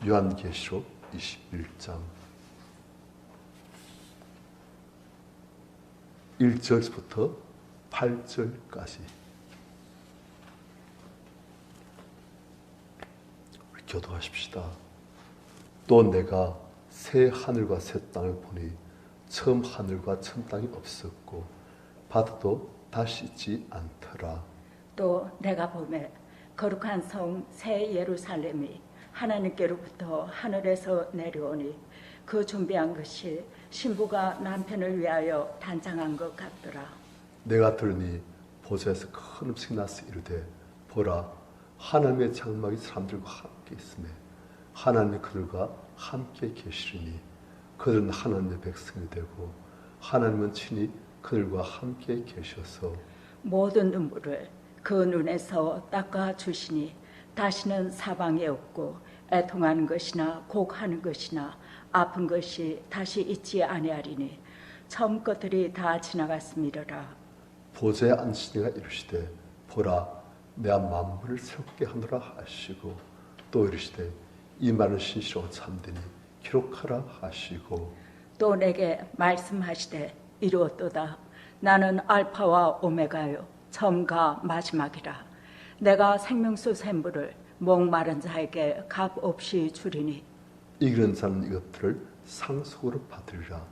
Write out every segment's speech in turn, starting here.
요한계시록 21장 1절부터 8절까지 우리 교도하십시다. 또 내가 새 하늘과 새 땅을 보니 처음 하늘과 처음 땅이 없었고 바다도 다시 있지 않더라. 또 내가 보매 거룩한 성 새 예루살렘이 하나님께로부터 하늘에서 내려오니 그 준비한 것이 신부가 남편을 위하여 단장한 것 같더라. 내가 들으니 보좌에서 큰 음성이 나서 이르되 보라 하나님의 장막이 사람들과 함께 있으며 하나님이 그들과 함께 계시리니 그들은 하나님의 백성이 되고 하나님은 친히 그들과 함께 계셔서 모든 눈물을 그 눈에서 닦아 주시니 다시는 사방이 없고 애통하는 것이나 곡하는 것이나 아픈 것이 다시 있지 아니하리니 처음 것들이 다 지나갔음이로라. 보좌에 앉으신 이가 이르시되 보라 내가 만물을 새롭게 하노라 하시고 또 이르시되 이 말은 신실하고 참되니 기록하라 하시고 또 내게 말씀하시되 이루었도다. 나는 알파와 오메가요 처음과 마지막이라. 내가 생명수 샘물을 목마른 자에게 값없이 주리니 이기는 자는 이것들을 상속으로 받으리라.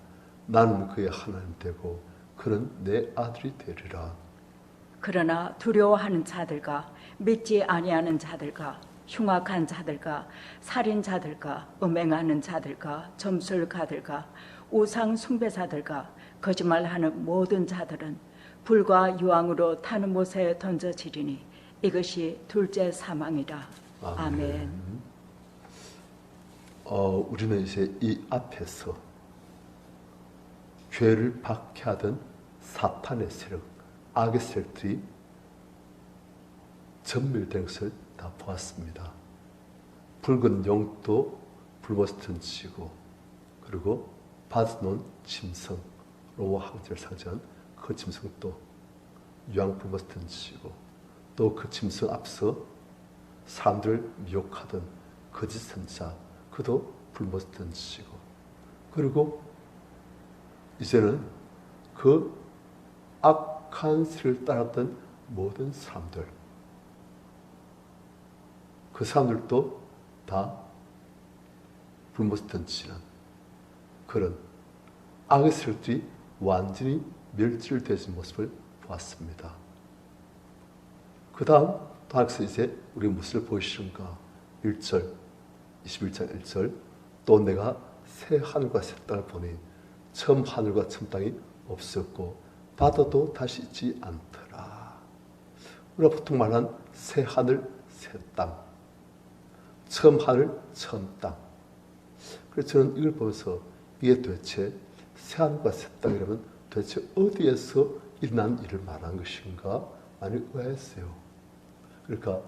나는 그의 하나님 되고 그는 내 아들이 되리라. 그러나 두려워하는 자들과 믿지 아니하는 자들과 흉악한 자들과 살인자들과 음행하는 자들과 점술가들과 우상 숭배자들과 거짓말하는 모든 자들은 불과 유황으로 타는 못에 던져지리니 이것이 둘째 사망이라. 아멘. 우리는 이제 이 앞에서 죄를 박해하던 사탄의 세력, 악의 세력들이 전멸된 것을 다 보았습니다. 붉은 용도 불못을 던지고 그리고 바다놓은 짐승, 로마 황제를 상징한 그 짐승도 유황 불못을 던지고 또 그 짐승 앞서 사람들을 미혹하던 거짓 선지자 그도 불못을 던지고 그리고 이제는 그 악한 세를 따랐던 모든 사람들 그 사람들도 다 불못을 던지는 그런 악의 세력들이 완전히 멸절되는 모습을 보았습니다. 그 다음 하나님께서 이제 우리 무엇을 보이시는가? 1절 21장 1절 또 내가 새 하늘과 새 땅을 보니 처음 하늘과 처음 땅이 없었고 바다도 다시 있지 않더라. 우리가 보통 말하는 새 하늘 새 땅 처음 하늘 처음 땅 그래서 저는 이걸 보면서 이게 도대체 새 하늘과 새 땅이라면 도대체 어디에서 일어난 일을 말하는 것인가 많이 의아했어요. 그러니까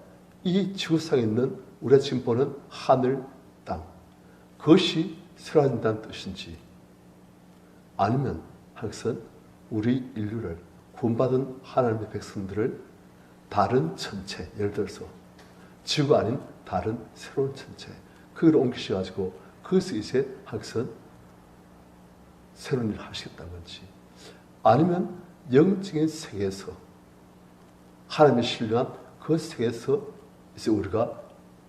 이 지구상에 있는 우리가 지금 보는 하늘, 땅 그것이 새로워진다는 뜻인지 아니면 하나님께서는 우리 인류를 구원받은 하나님의 백성들을 다른 천체 예를 들어서 지구가 아닌 다른 새로운 천체 그걸 옮기셔가지고 그것을 이제 하나님께서는 새로운 일을 하시겠다는 건지 아니면 영적인 세계에서 하나님의 신령한 그 세계에서 이제 우리가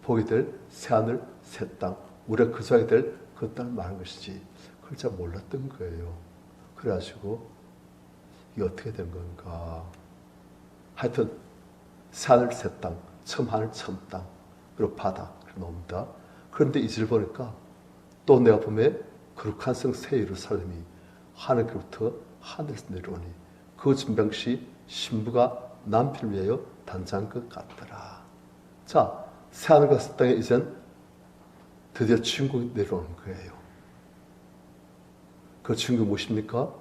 보게 될 새하늘, 새 땅, 우리가 거주하게 될 그 땅을 말하는 것이지 그걸 잘 몰랐던 거예요. 그래가지고 이게 어떻게 된 건가? 하여튼 새하늘, 새 땅, 처음 하늘, 처음 땅, 그리고 바다 그렇게 나옵니다. 그런데 이절 보니까 또 내가 보면 거룩한 성 새 예루살렘이 하늘로부터 하늘에서 내려오니 그 준병시 신부가 남편을 위하여 단장한 것 같더라. 자, 새하늘과 새 땅에 이젠 드디어 주인공이 내려오는 거예요. 그 주인공이 무엇입니까?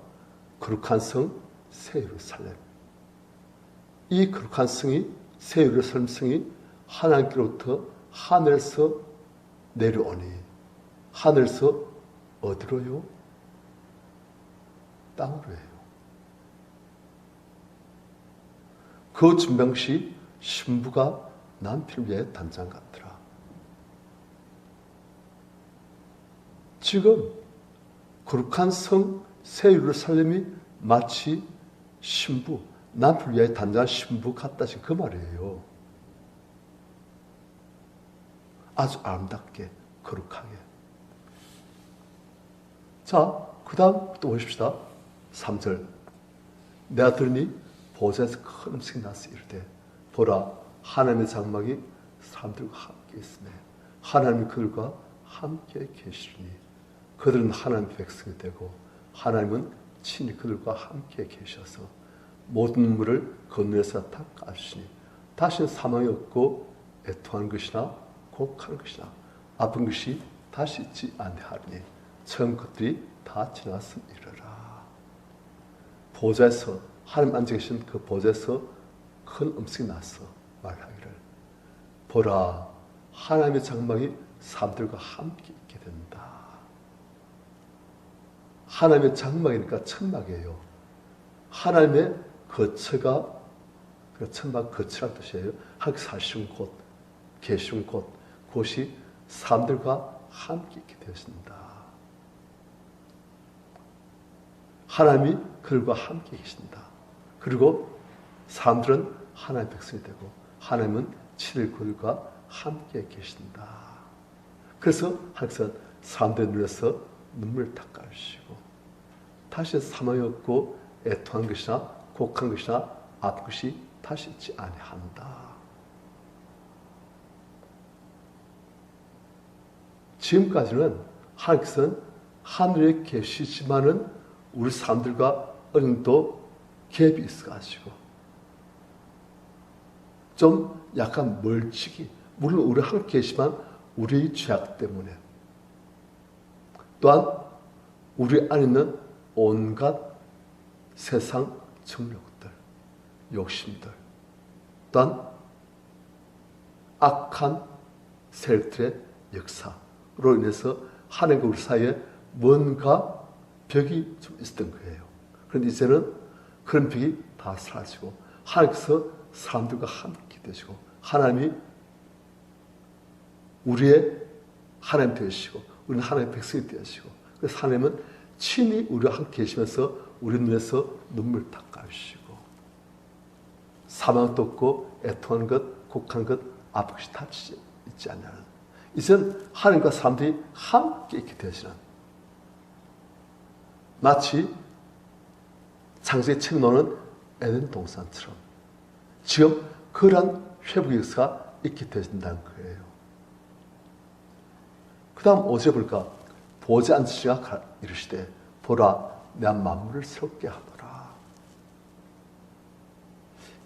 거룩한 성 새 예루살렘. 이 거룩한 성이 새 예루살렘 성이 하나님께로부터 하늘에서 내려오니 하늘에서 어디로요? 땅으로요. 그 준병시 신부가 남편을 위해 단장 같더라. 지금 거룩한 성 새 예루살렘이 마치 신부, 남편을 위하여 단장한 신부 같다 지금 그 말이에요. 아주 아름답게 거룩하게. 자, 그 다음 또 보십시다. 3절. 내가 들으니 보좌에서 큰 음성이 나서 이르되 보라 하나님의 장막이 사람들과 함께 있으며 하나님이 그들과 함께 계시리니 그들은 하나님의 백성이 되고 하나님은 친히 그들과 함께 계셔서 모든 눈물을 건너에서 닦아주시니 다시는 사망이 없고 애통하는 것이나 곡하는 것이나 아픈 것이 다시 있지 아니하리니 처음 것들이 다 지났음이러라. 보좌에서 하나님 앉아 계신 그 보좌에서 큰 음성이 나서 말하기를 보라 하나님의 장막이 사람들과 함께 있게 된다. 하나님의 장막이니까 천막이에요. 하나님의 거처가 그 천막 거처란 뜻이에요. 하나님 사시는 곳, 계시는 곳, 곳이 사람들과 함께 있게 되었습니다. 하나님이 그들과 함께 계신다. 그리고 사람들은 하나님의 백성이 되고 하나님은 친히 그들과 함께 계신다. 그래서 하나님은 사람들의 눈에서 눈물을 닦아주시고 다시 사망이 없고 애통한 것이나 곡한 것이나 아픈 것이 다시 있지 아니한다. 지금까지는 하나님께서는 하늘에 계시지만은 우리 사람들과 어느 정도 갭이 있어가지고 좀 약간 멀찍이 물론 우리 함께 계시지만 우리의 죄악 때문에 또한 우리 안에 있는 온갖 세상 정욕들, 욕심들 또한 악한 세력들의 역사로 인해서 하나님과 우리 사이에 뭔가 벽이 좀 있었던 거예요. 그런데 이제는 그런 벽이 다 사라지고 하나님께서 사람들과 함께 되시고 하나님이 우리의 하나님 되시고 우리는 하나님의 백성이 되시고 그래서 하나님은 친히 우리와 함께 계시면서 우리 눈에서 눈물 닦아주시고 사망도 없고 애통하는 것, 곡한 것, 아픈 것이 다 있지 않냐는 이제는 하나님과 사람들이 함께 있게 되시는 마치 창세기 책에 나오는 에덴 동산처럼 지금 그러한 회복의 역사가 있게 되신다는 거예요. 그 다음 5절 볼까? 보좌 앉으시가 이르시되 보라 내가 만물을 새롭게 하노라.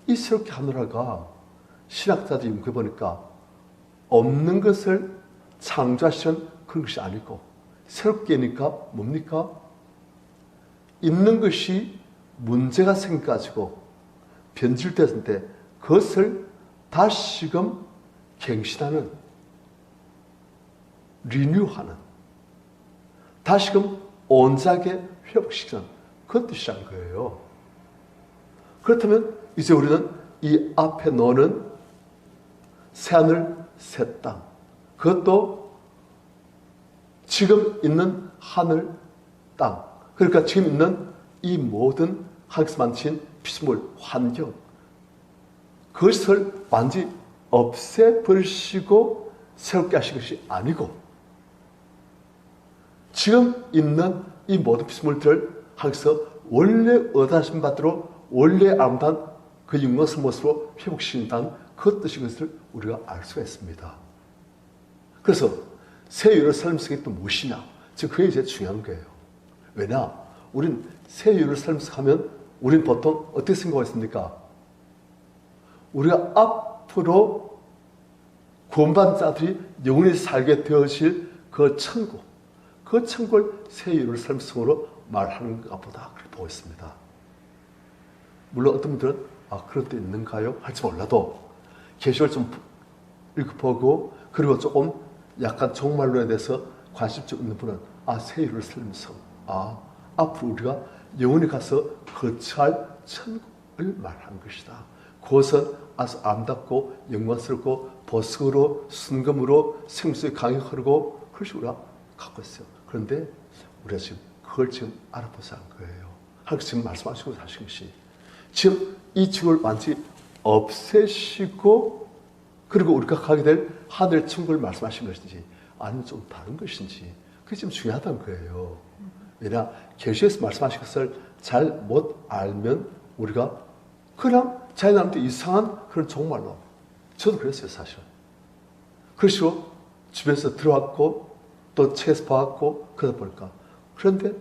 이 새롭게 하노라가 신학자들 연구해 보니까 없는 것을 창조하시는 그런 것이 아니고 새롭게니까 뭡니까? 있는 것이 문제가 생겨가지고 변질됐을 때 그것을 다시금 갱신하는 리뉴하는 다시금 온전하게 회복시키는 그런 뜻이란 거예요. 그렇다면 이제 우리는 이 앞에 놓는 새하늘 새 땅 그것도 지금 있는 하늘 땅 그러니까 지금 있는 이 모든 하나님께서 만드신 피조물 환경 그것을 완전히 없애버리시고 새롭게 하신 것이 아니고 지금 있는 이 모든 피조물들을 하나님께서 원래 얻으신 바대로 원래 아름다운 그 영광스러운 모습으로 회복시킨다는 그 뜻인 것을 우리가 알 수가 있습니다. 그래서 새 예루살렘 성이 또 무엇이냐? 지금 그게 제일 중요한 거예요. 왜냐? 우린 새 예루살렘 성 하면 우린 보통 어떻게 생각하겠습니까? 우리가 앞으로 구원받은 자들이 영원히 살게 되어질 그 천국 그 천국을 새 예루살렘 성으로 말하는가 보다 그렇게 보고 있습니다. 물론 어떤 분들은 그런 데 있는가요? 할지 몰라도 계시를 좀 읽어보고 그리고 조금 약간 종말론에 대해서 관심 좀 있는 분은 새 예루살렘 성 앞으로 우리가 영원히 가서 거처할 천국을 말하는 것이다. 그것은 아주 아름답고 영광스럽고 보석으로 순금으로 생수의 강이 흐르고 그것이 우리가 갖고 있어요. 그런데 우리가 지금 그걸 지금 알아보자 한 거예요. 하나님께서 지금 말씀하시고 하신 것이 지금 이 지구를 완전히 없애시고 그리고 우리가 가게 될 하늘 천국을 말씀하신 것인지 아니면 좀 다른 것인지 그게 지금 중요하다는 거예요. 왜냐 계시에서 말씀하신 것을 잘 못 알면 우리가 그냥 자기한테 이상한 그런 종말로 저도 그랬어요 사실은. 그러시고 집에서 들어왔고 또 책에서 봐왔고 그러다 보니까 그런데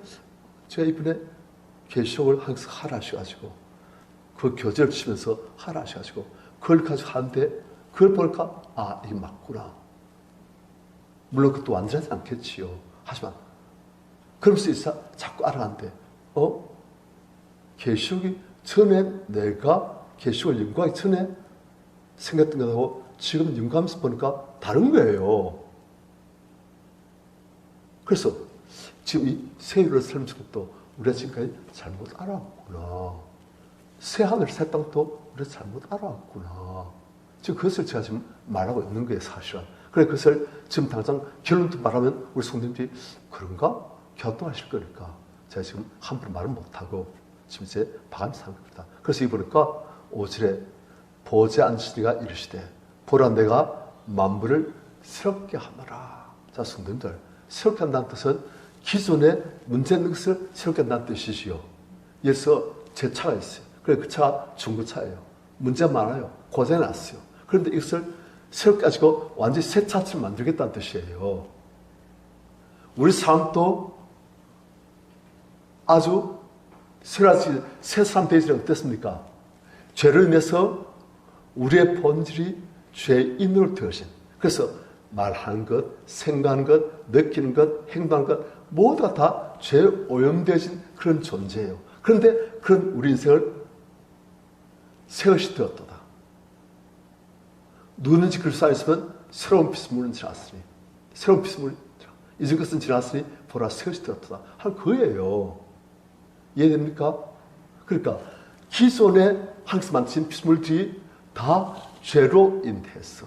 제가 이번에 계시록을 항상 하라 하셔가지고 그 교재를 치면서 하라 하셔가지고 그걸 가지고 하는데 그걸 보니까 아 이게 맞구나. 물론 그것도 완전하지 않겠지요. 하지만 그러면서 있어 자꾸 알아가는데 계시록이 전에 내가 계시록을 연구하기 전에 생각했던 것하고 지금 연구하면서 보니까 다른 거예요. 그래서 지금 이 세율을 살면서 것도 우리가 지금까지 잘못 알아왔구나. 새 하늘 새 땅도 우리가 잘못 알아왔구나. 지금 그것을 제가 지금 말하고 있는 거예요 사실은. 그래 그것을 지금 당장 결론도 말하면 우리 성도님들이 그런가? 갸우뚱하실 거니까 제가 지금 함부로 말을 못하고 지금 이제 바람이 사는 겁니다. 그래서 이 보니까 5절에 보좌에 앉으시니가 이르시되 보라 내가 만물을 새롭게 하노라. 자 성도님들 새롭게 한다는 뜻은 기존에 문제 있는 것을 새롭게 한다는 뜻이지요. 예를 들어서 제 차가 있어요. 그래 그 차가 중고차예요. 문제 많아요. 고장이 났어요. 그런데 이것을 새롭게 가지고 완전히 새 차처럼 만들겠다는 뜻이에요. 우리 삶도 아주 새 사람 되지 어떻습니까? 죄를 인해서 우리의 본질이 죄인으로 되어진. 그래서 말하는 것, 생각하는 것, 느끼는 것, 행동하는 것 모두가 다 죄에 오염되어진 그런 존재예요. 그런데 그런 우리 인생을 새 것이 되었도다. 누구든지 그럴 수 있으면 새로운 피조물은 지났으니 새로운 피조물이 이전 것은 지났으니 보라 새 것이 되었도다. 한 거예요. 이해됩니까? 그러니까 기존에 항상 만드신 피조물들이 다 죄로 인해서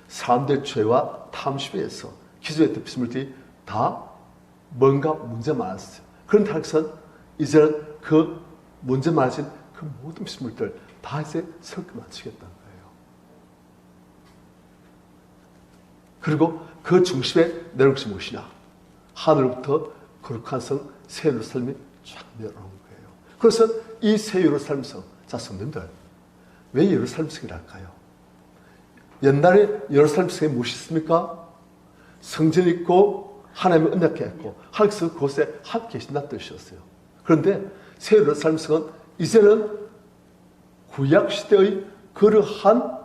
사람들의 죄와 탐심에 의해서 기존에 있던 피조물들이 다 뭔가 문제 많았어요. 그런데 하나님께서는 이제는 그 문제 많아진 그 모든 피조물들 다 이제 새롭게 만지겠다는 거예요. 그리고 그 중심에 내려온 것이 무엇이냐? 하늘로부터 거룩한 성 새 예루살렘이 쫙 내려오는 거예요. 그래서 이 새 예루살렘성, 자 성도님들 왜 예루살렘성이랄까요? 옛날에 예루살렘성에 무엇이 있습니까? 성전이 있고 하나님의 언약궤 있고 하나님께서 그곳에 함께 계신다는 뜻이었어요. 그런데 새 예루살렘성은 이제는 구약시대의 그러한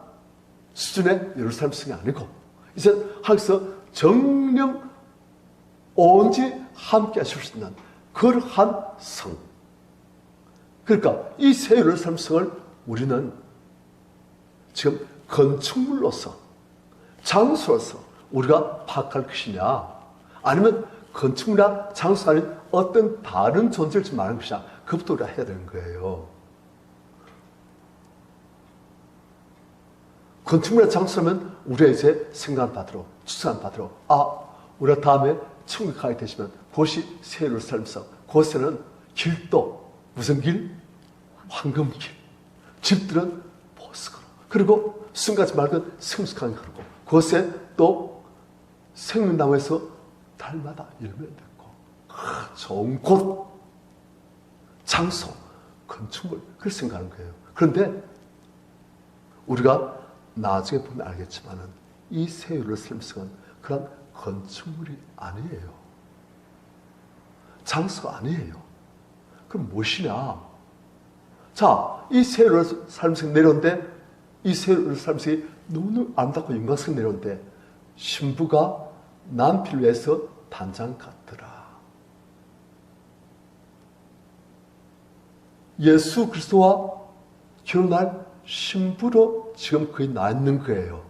수준의 예루살렘성이 아니고 이제 하나님께서 정령 온전히 함께 하실 수 있는 그러한 성. 그러니까 이 새 예루살렘성을 우리는 지금 건축물로서 장소로서 우리가 파악할 것이냐 아니면 건축물이나 장소가 아닌 어떤 다른 존재를 좀 말하는 것이냐 그것도 우리가 해야 되는 거예요. 건축물이나 장소라면 우리가 이제 생각 받으러 추천 받으러 우리가 다음에 천국에 가게 되시면 그것이 새 예루살렘성. 그곳에는 길도 무슨 길? 황금길. 집들은 보석으로. 그리고 순간지 맑은 성숙한 가루고 그곳에 또 생명나무에서 달마다 열매를 맺고 좋은 곳, 장소, 건축물 그렇게 생각하는 거예요. 그런데 우리가 나중에 보면 알겠지만은 이 새 예루살렘성은 그런 건축물이 아니에요. 장소가 아니에요. 그럼 무엇이냐? 자, 이 새 예루살렘성이 내려온데 이 새 예루살렘성이 너무너무 아름답고 영광스럽게 내려온데 신부가 남편을 위해서 단장 같더라. 예수 그리스도와 결혼할 신부로 지금 거의 나 있는 거예요.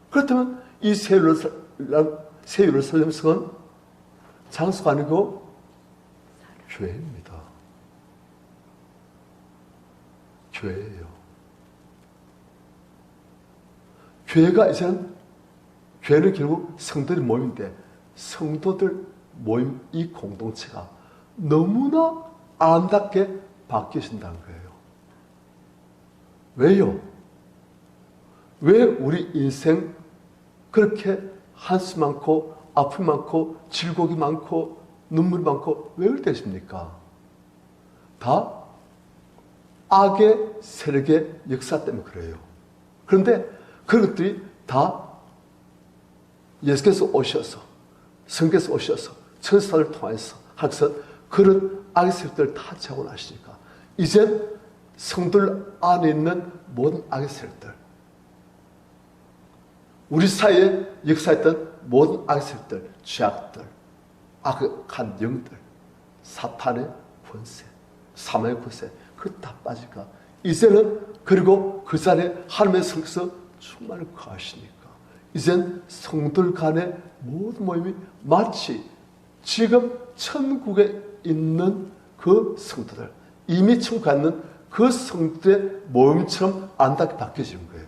그렇다면 이 새 예루살렘성은 장소가 아니고 교회입니다. 교회예요. 교회가 이제는 교회는 결국 성도들의 모임인데 성도들 모임 이 공동체가 너무나 아름답게 바뀌신다는 거예요. 왜요? 왜 우리 인생 그렇게 한숨 많고 아픔 많고 질곡이 많고 눈물이 많고 왜 그러십니까? 다 악의 세력의 역사 때문에 그래요. 그런데 그런 것들이 다 예수께서 오셔서 성께서 오셔서 천사를 통해서 하셔서 그런 악의 세력들을 다 제거하시니까 이제 성들 안에 있는 모든 악의 세력들, 우리 사이에 역사했던 모든 악의 세력들, 죄악들, 악한 영들, 사탄의 권세, 사망의 권세, 그거 다 빠질까? 이제는 그리고 그 자리에 하나님의 성께서 충만히 거하시니까 이젠 성들 간의 모든 모임이 마치 지금 천국에 있는 그 성도들, 이미 천국에 있는 그 성도들의 모임처럼 안답게 바뀌어지는 거예요.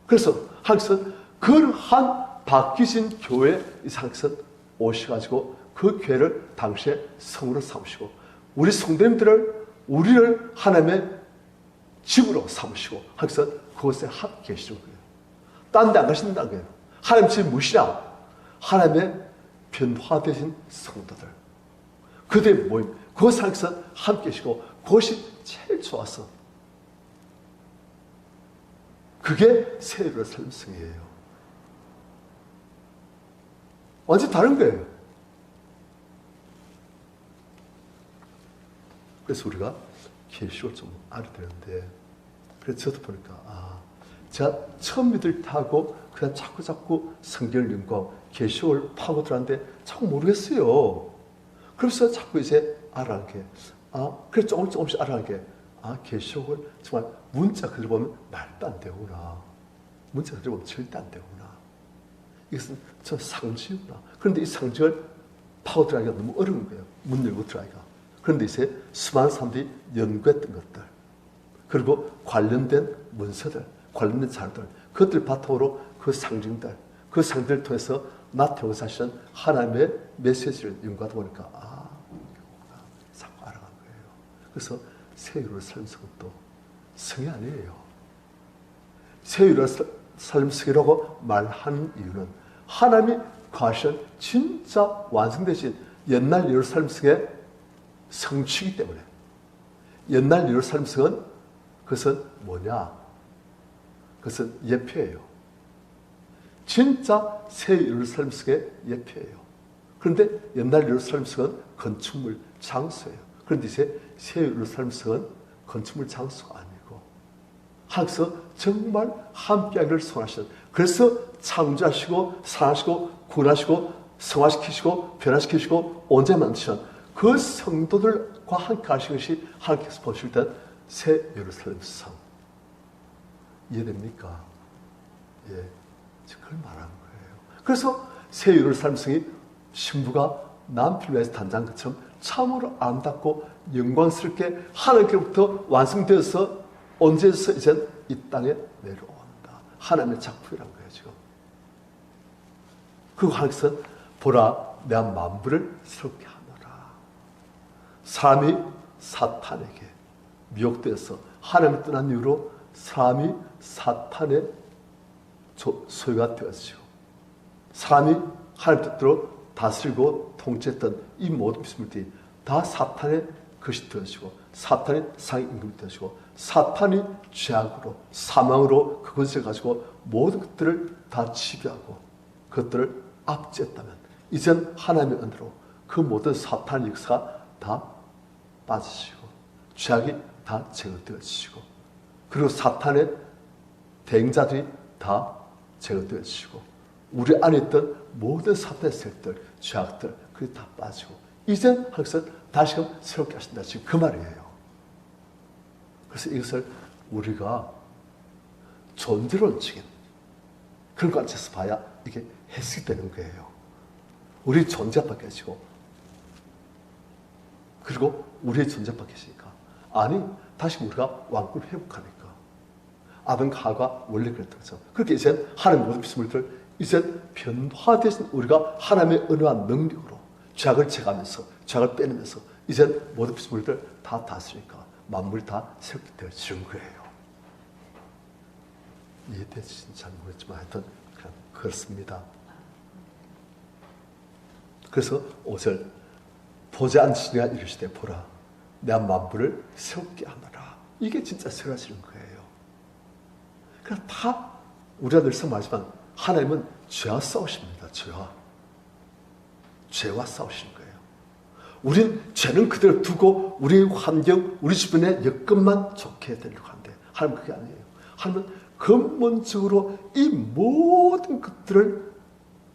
그래서 하나님께서 그러한 바뀌신 교회에 하나님께서 오셔가지고 그 교회를 당시에 성으로 삼으시고 우리 성도님들을 우리를 하나님의 집으로 삼으시고 하나님께서 그곳에 함께 계시는 거예요. 딴 데 안 가신다는 거예요. 하나님 집이 무엇이냐? 하나님의 변화되신 성도들, 그들의 모임, 그곳에 하나님께서 함께 계시고 그것이 제일 좋아서 그게 새 예루살렘 성이에요. 완전 다른 거예요. 그래서 우리가 계시를 좀 알아야 되는데, 그래서 저도 보니까 제가 처음 믿을 때 하고 그냥 자꾸 성경을 읽고 계시를 파고 들었는데 자꾸 모르겠어요. 그래서 자꾸 이제 알아가는 게 그래서 조금씩 알아가는 게 계시록을 정말 문자 그대로 보면 말도 안 되구나. 문자 그대로 보면 절대 안 되구나. 이것은 저 상징이구나. 그런데 이 상징을 파고 들어가기가 너무 어려운 거예요. 문 열고 들어가기가. 그런데 이제 수많은 사람들이 연구했던 것들, 그리고 관련된 문서들, 관련된 자료들, 그것들 바탕으로 그 상징들, 그 상징을 통해서 나타내고 사실은 하나님의 메시지를 연구하다 보니까 이거구나. 자꾸 알아간 거예요. 그래서 새 예루살렘 성도 성이 아니에요. 새 예루살렘 성이라고 말하는 이유는 하나님이 과연 진짜 완성되신 옛날 예루살렘 성의 성취이기 때문에. 옛날 예루살렘 성은 그것은 뭐냐? 그것은 예표예요. 진짜 새 예루살렘 성의 예표예요. 그런데 옛날 예루살렘 성은 건축물 장소예요. 그런데 이제 새 예루살렘 성은 건축물 장소가 아니고 하나님께서 정말 함께하기를 소원하시는, 그래서 창조하시고 사랑하시고 구원하시고 성화시키시고 변화시키시고 언제 만드시는 그 성도들과 함께 하신 것이 하나님께서 보실 때 새 예루살렘 성. 이해됩니까? 예, 그걸 말하는 거예요. 그래서 새 예루살렘 성이 신부가 남편을 위해서 단장한 것처럼 참으로 아름답고 영광스럽게 하나님께로부터 완성되어서 언제서 이제 이 땅에 내려온다. 하나님의 작품이란 거예요, 지금. 그리고 하나님께서 보라, 내가 만물을 새롭게 하노라. 사람이 사탄에게 미혹되어서 하나님을 떠난 이후로 사람이 사탄의 소유가 되었죠. 사람이 하나님 뜻대로 다스리고 통치했던 이 모든 피조물들이 다 사탄의 것이 되어지고 사탄의 상위 임금이 되어지고 사탄이 죄악으로 사망으로 그것을 가지고 모든 것들을 다 지배하고 그것들을 압제했다면 이젠 하나님의 은혜로 그 모든 사탄의 역사가 다 빠지시고 죄악이 다 제거되어지시고 그리고 사탄의 대행자들이 다 제거되어지시고 우리 안에 있던 모든 사탄의 세력들, 죄악들 그게 다 빠지고 이젠 하나님께서 다시금 새롭게 하신다. 지금 그 말이에요. 그래서 이것을 우리가 존재론적인 그런 관점에서 봐야 이게 해석이 되는 거예요. 우리 존재가 계시고 그리고 우리의 존재가 계시니까 아니 다시 우리가 왕국을 회복하니까 아담과 하와가 원래 그랬던 거죠. 그렇게 이제 하나님 모든 피조물들 이제 변화되신 우리가 하나님의 은혜와 능력으로 죄악을 제거하면서 죄악을 빼내면서 이제 모든 피조물들 다 다스리니까 만물이 다 새롭게 되어지는 거예요. 이해되시는지 잘 모르겠지만 하여튼 그렇습니다. 그래서 5절 보지 않으시니가 이르시되 보라 내가 만물을 새롭게 하노라. 이게 진짜 새로워지는 거예요. 그러니까 다 우리가 늘상 말하지만 하나님은 죄와 싸우십니다. 죄와 싸우시는 거예요. 우린 죄는 그대로 두고 우리 환경, 우리 주변의 여건만 좋게 되려고 하는데 하나님은 그게 아니에요. 하나님은 근본적으로 이 모든 것들을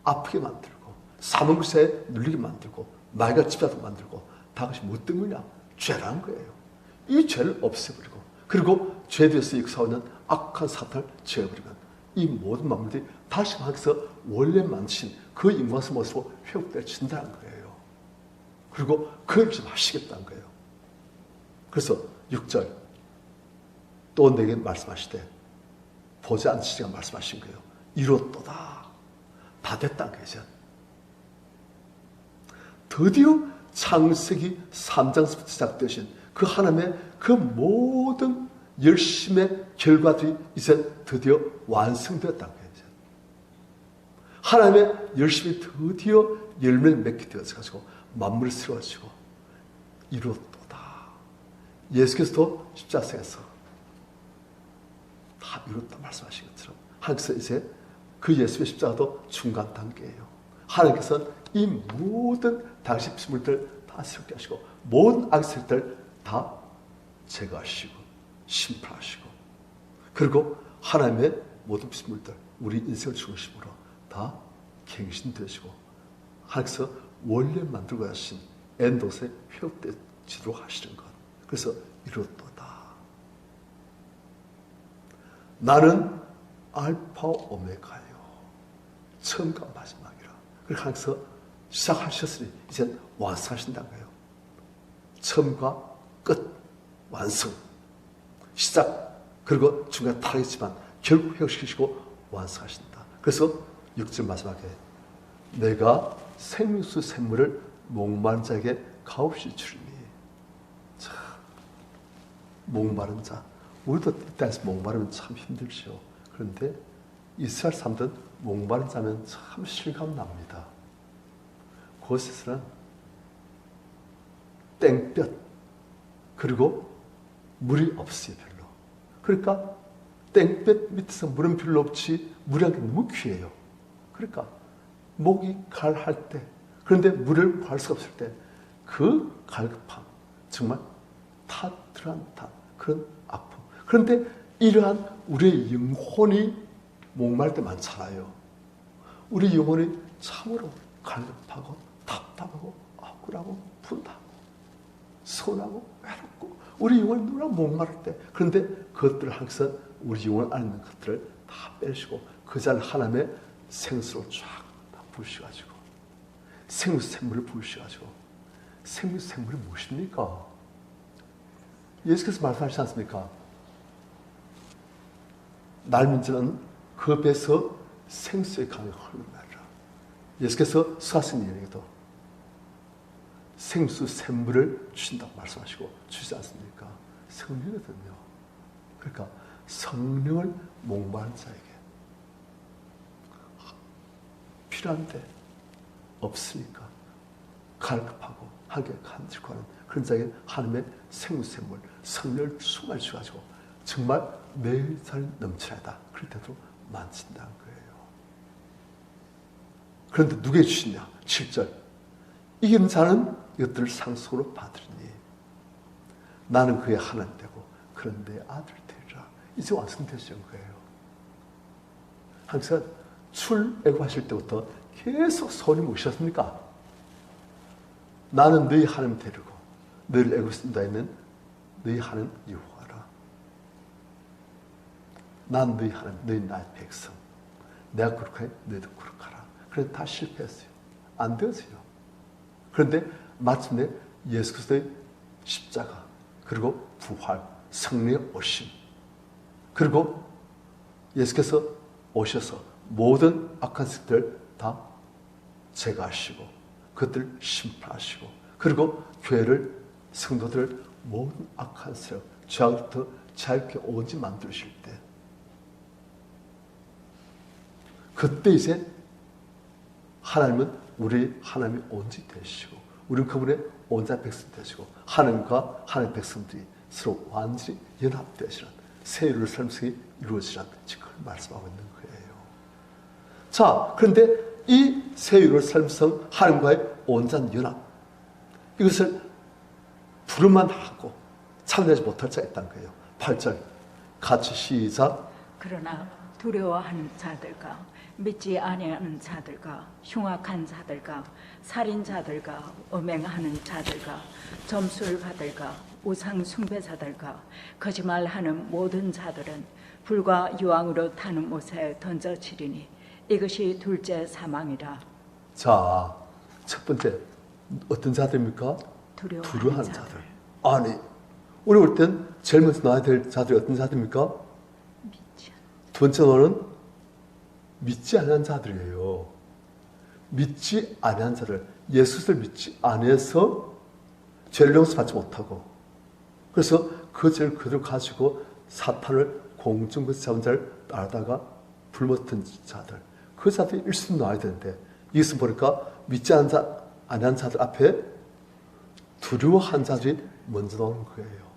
아프게 만들고 사망구세에 눌리게 만들고 말과 집사도 만들고 다 것이 뭐 때문이냐? 죄라는 거예요. 이 죄를 없애버리고 그리고 죄에 대해서 역사하는 악한 사탄을 제어버리면 이 모든 만물들이 다시 하면서 원래 만드신 그 영광스러운 모습으로 회복되어진다는 거예요. 그리고 그걸 좀 하시겠다는 거예요. 그래서 6절 또 내게 말씀하시되 보지 않으시니가 말씀하신 거예요. 이뤘도다. 다 됐다는 거예요. 이제. 드디어 창세기 3장부터 시작되신 그 하나님의 그 모든 열심의 결과들이 이제 드디어 완성되었다는 거예요. 이제. 하나님의 열심이 드디어 열매를 맺게 되어서 만물이 새로워지고 이뤘도다. 예수께서도 십자가에서 다 이뤘다 말씀하신 것처럼 하나님께서 이제 그 예수의 십자가도 중간 단계예요. 하나님께서는 이 모든 당시 피조물들 다 새롭게 하시고 모든 악세들 다 제거하시고 심판하시고 그리고 하나님의 모든 피조물들 우리 인생을 중심으로 다 갱신되시고 하나님께서 원래 만들고 하신 엔도스에 회복되지도록 하시는 것. 그래서 이뤘도다. 나는 알파 오메가요. 처음과 마지막이라. 그렇게 하면서 시작하셨으니 이제 완성하신다는 거예요. 처음과 끝, 완성. 시작, 그리고 중간에 타락했지만 결국 회복시키시고 완성하신다. 그래서 6절 마지막에 내가 생명수 샘물을 목마른 자에게 가없이 주리니. 자, 목마른 자. 우리도 이 땅에서 목마르면 참 힘들죠. 그런데 이스라엘 사람들은 목마른 자면 참 실감 납니다. 그곳에서는 땡볕 그리고 물이 없어요. 별로. 그러니까 땡볕 밑에서 물은 별로 없지 물이 한 게 너무 귀해요. 그러니까 목이 갈할 때 그런데 물을 구할 수가 없을 때 그 갈급함 정말 타들한 그런 아픔. 그런데 이러한 우리의 영혼이 목마를 때 많잖아요. 우리 영혼이 참으로 갈급하고 답답하고 억울하고 분하고 서운하고 외롭고 우리 영혼이 누구나 목마를 때 그런데 그것들을 항상 우리 영혼 안에 있는 것들을 다 빼시고 그 자를 하나님의 생수로 쫙 부으셔가지고 생수 샘물을 부으셔가지고 생수 샘물이 무엇입니까? 예수께서 말씀하시지 않습니까? 날민지는 그 배에서 생수의 강이 흘러나리라. 예수께서 수하신 일에게도 생수 샘물을 주신다고 말씀하시고 주시지 않습니까? 성령이거든요. 그러니까 성령을 목마른 자에게 필요한데 없으니까 갈급하고 하게 간직하고 하는 그런 자에게 하나님의 생수 샘물 성령을 충만히 주셔가지고 정말 매일 넘쳐나다. 그럴 때도 만진다는 거예요. 그런데 누구에게 주시냐? 7절. 이기는 자는 이것들을 상속으로 받으리니 나는 그의 하나님 되고 그런 내 아들 되리라. 이제 완성되시는 거예요. 항상 출애굽하실 때부터 계속 소원이 무엇이었습니까? 나는 너희 하나님 되리고 너희를 애굽에서 인도하는 너희 하나님 여호와라. 난 너희 하나님, 너희 나의 백성. 내가 거룩하니 너희도 거룩하라. 그런데 다 실패했어요. 안 되었어요. 그런데 마침내 예수 그리스도의 십자가 그리고 부활, 성령의 오심 그리고 예수께서 오셔서 모든 악한 습들 다 제거하시고 그것들 심판하시고 그리고 교회를 성도들 모든 악한 세력 죄악부터 자유롭게 오지 만드실 때 그때 이제 하나님은 우리 하나님이 온지 되시고 우리는 그분의 온전한 백성 되시고 하나님과 하나님의 백성들이 서로 완전히 연합되시는 세율을 삶성이 이루어지라는 그걸 말씀하고 있는 거예요. 자, 그런데 이 세율을 삶성 하나님과의 온전한 연합 이것을 부르만 하고 참여하지 못할 자가 있다는 거예요. 8절 같이 시작. 그러나 두려워하는 자들과 믿지 아니하는 자들과 흉악한 자들과 살인자들과 음행하는 자들과 점술가들과 우상 숭배자들과 거짓말하는 모든 자들은 불과 유황으로 타는 못에 던져지리니 이것이 둘째 사망이라. 자, 첫 번째 어떤 자들입니까? 두려워하는 자들. 아니, 우리 볼 땐 제일 먼저 나와야 될 자들이 어떤 자들입니까? 두 번째로는 믿지 않는 자들이에요. 믿지 않는 자들, 예수를 믿지 않아서 죄를 용서받지 못하고, 그래서 그 죄를 그대로 가지고 사탄을 공중에서 잡은 자를 따르다가 불못던 자들, 그 자들이 일순 나와야 되는데, 이것은 보니까 믿지 않는 자들 앞에 두려워한 자들이 먼저 나오는 거예요.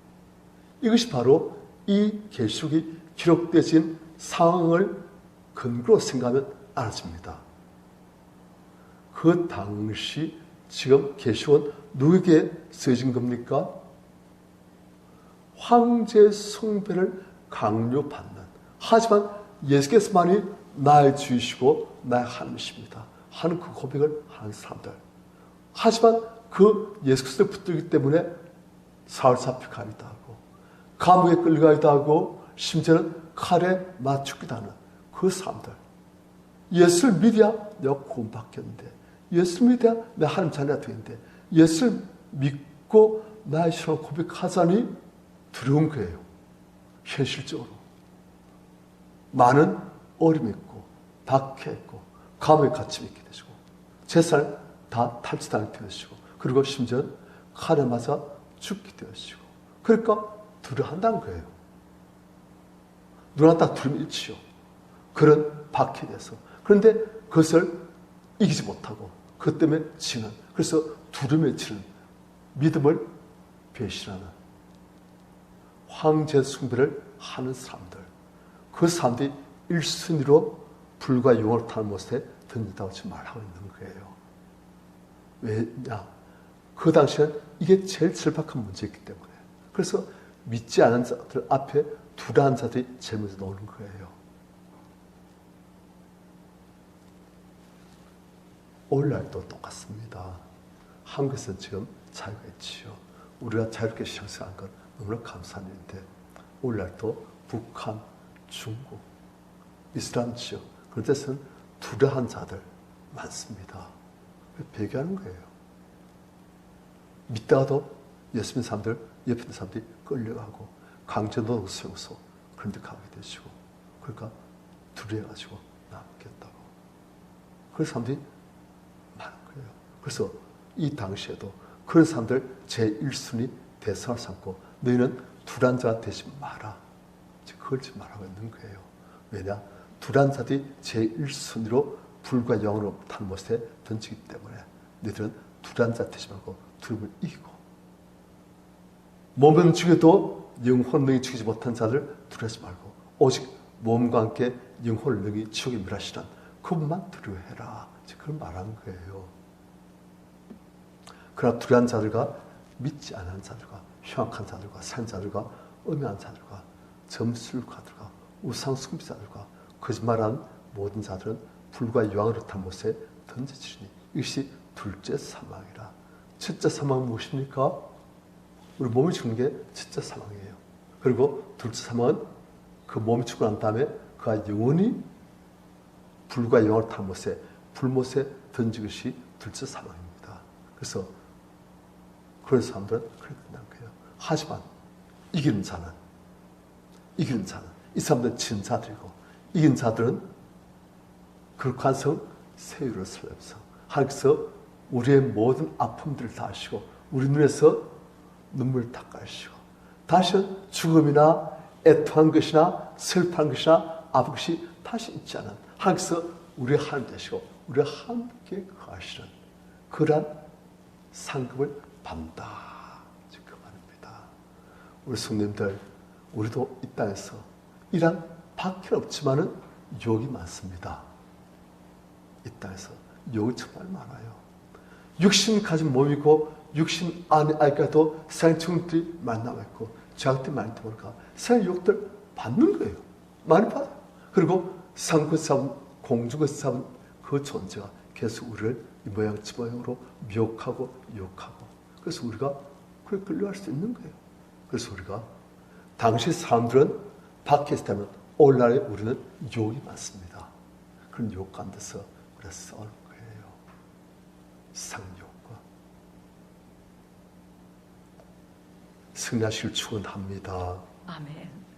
이것이 바로 이 계시록이 기록되어진 상황을 근거로 생각하면 알아집니다. 그 당시 지금 계시록은 누구에게 쓰여진 겁니까? 황제 숭배를 강요받는, 하지만 예수께서만이 나의 주이시고 나의 하나님이십니다 하는 그 고백을 하는 사람들, 하지만 그 예수 그리스도에 붙들기 때문에 사흘 잡혀가기도 하고 감옥에 끌려가기도 하고 심지어는 칼에 맞아 죽기도 하는 그 사람들, 예수를 믿어야 내가 구원받겠는데, 예수를 믿어야 내 하나님 자녀가 되는데, 예수를 믿고 나의 신앙을 고백하자니 두려운 거예요. 현실적으로 많은 어려움이 있고 박해했고 감옥에 갇혀 있게 되시고 재산을 다 탈취당하게 되시고 그리고 심지어 칼에 맞아 죽게 되시고, 그러니까 두려워한다는 거예요. 누구나 다 두려움이 있지요. 그런 박해돼서. 그런데 그것을 이기지 못하고 그것 때문에 지는, 그래서 두려움에 지는, 믿음을 배신하는 황제 숭배를 하는 사람들, 그 사람들이 1순위로 불과 용을 타는 못에 던진다고 지금 말하고 있는 거예요. 왜냐? 그 당시에는 이게 제일 절박한 문제였기 때문에. 그래서 믿지 않은 자들 앞에 두려워하는 자들이 제일 먼저 나오는 거예요. 오늘날도 똑같습니다. 한국에서는 지금 자유가 있지요. 우리가 자유롭게 신앙생활한 건 너무나 감사한 일인데, 오늘날도 북한, 중국, 이슬람 지역 그런 데서는 두려워한 자들 많습니다. 배교하는 거예요. 믿다가도 예수 믿는 사람들, 옆에 있는 사람들이 끌려가고 강제노동 세워서 그런 데 가게 되시고, 그러니까 두려워가지고 남겠다고. 그런 사람들이 많은 거예요. 그래서 이 당시에도 그런 사람들 제1순위 대상을 삼고 너희는 두려운 자가 되지 마라. 그걸 지금 말하고 있는 거예요. 왜냐? 두려운 자들이 제1순위로 불과 영으로 타는 못에 던지기 때문에 너희들은 두려운 자 되지 말고 두려움을 이기고, 몸은 죽여도 영혼 능히 죽이지 못한 자를 두려워하지 말고 오직 몸과 함께 영혼을 능히 지옥에 멸하시란 그분만 두려워해라. 그걸 말하는 거예요. 그러나 두려운 자들과 믿지 않은 자들과 흉악한 자들과 산자들과 음행한 자들과 점술가들과 우상 숭배자들과 거짓말하는 모든 자들은 불과 유황으로 탄 못에 던져지리니 이것이 둘째 사망이라. 첫째 사망은 무엇입니까? 우리 몸이 죽는 게 첫째 사망이에요. 그리고 둘째 사망은 그 몸이 죽고 난 다음에 그가 영원히 불과 유황으로 탄 못에 불못에 던진 것이 둘째 사망입니다. 그래서 그런 사람들은 그렇게 된다는 거예요. 하지만 이기는 자는 이 사람들은 진 자들이고, 이긴 자들은 거룩한 성 세유를 설레면서 하나님께서 우리의 모든 아픔들을 다 아시고 우리 눈에서 눈물 닦아주시고 다시는 죽음이나 애통한 것이나 슬퍼한 것이나 아픈 것이 다시 있지 않은 하나님께서 우리의 하나님 되시고 우리와 함께 거하시는 그러한 상급을 받는다. 그 말입니다. 우리 성님들 우리도 이 땅에서 이런 박해는 없지만은 유혹이 많습니다. 이 땅에서 유혹이 정말 많아요. 육신 가진 몸이고 육신 안에 아이까도 세상 친구들이 많이 남아있고 죄악들이 많이 들어오니까 세상 유혹들 받는 거예요. 많이 받아요. 그리고 상권 잡은 공중을 잡은 그 존재가 계속 우리를 이 모양 저 모양으로 미혹하고 유혹하고 그래서 우리가 그걸 끌려갈 수 있는 거예요. 그래서 우리가 당시 사람들은 밖에 있다면 오늘날에 우리는 유혹이 많습니다. 그런 유혹 가운데서 우리가 싸우는 거예요. 상유혹과 승리하시길 축원합니다. 아멘.